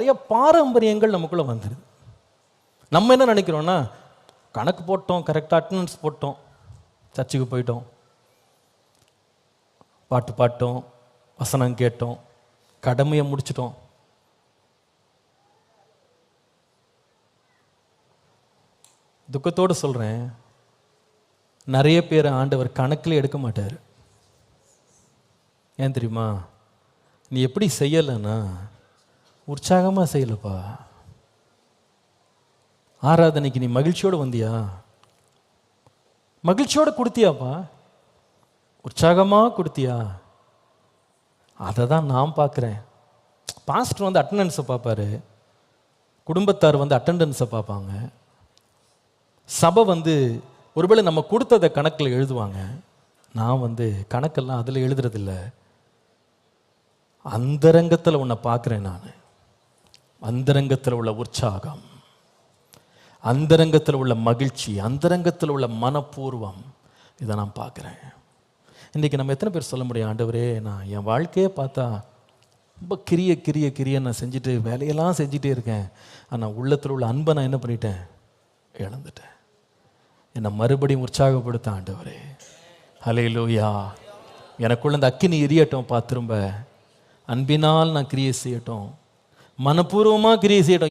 நிறைய பாரம்பரியங்கள் நமக்குள்ளே வந்துடுது. நம்ம என்ன நினைக்கிறோன்னா, கணக்கு போட்டோம், கரெக்டாக அட்டண்டன்ஸ் போட்டோம், சர்ச்சுக்கு போயிட்டோம், பாட்டு பாட்டோம், வசனம் கேட்டோம், கடமையை முடிச்சிட்டோம். துக்கத்தோடு சொல்கிறேன், நிறைய பேர் ஆண்டவர் கணக்கில் எடுக்க மாட்டார். ஏன் தெரியுமா? நீ எப்படி செய்யலைன்னா உற்சாகமாக செய்யலப்பா. ஆராதனைக்கு நீ மகிழ்ச்சியோடு வந்தியா? மகிழ்ச்சியோடு கொடுத்தியாப்பா? உற்சாகமாக கொடுத்தியா? அதை தான் நான் பார்க்குறேன். பாஸ்டர் வந்து அட்டண்டன்ஸை பார்ப்பாரு, குடும்பத்தார் வந்து அட்டண்டன்ஸை பார்ப்பாங்க, சபை வந்து ஒருவேளை நம்ம கொடுத்ததை கணக்கில் எழுதுவாங்க. நான் வந்து கணக்கெல்லாம் அதில் எழுதுறதில்ல. அந்தரங்கத்தில் உன்னை பார்க்குறேன். நான் அந்தரங்கத்தில் உள்ள உற்சாகம், அந்தரங்கத்தில் உள்ள மகிழ்ச்சி, அந்தரங்கத்தில் உள்ள மனப்பூர்வம், இதை நான் பார்க்குறேன். இன்றைக்கி நம்ம எத்தனை பேர் சொல்ல முடியும், ஆண்டவரே நான் என் வாழ்க்கையே பார்த்தா ரொம்ப கிரிய நான் செஞ்சுட்டு வேலையெல்லாம் செஞ்சுட்டே இருக்கேன், ஆனால் உள்ளத்தில் உள்ள அன்பை நான் என்ன பண்ணிட்டேன், இழந்துட்டேன். என்னை மறுபடியும் உற்சாகப்படுத்த ஆண்டவரே. ஹல்லேலூயா. எனக்குள்ள இந்த அக்கினி எரியட்டும், திரும்ப அன்பினால் நான் கிரியை செய்யட்டும், மனப்பூர்வமாக கிரியை செய்யட்டும்.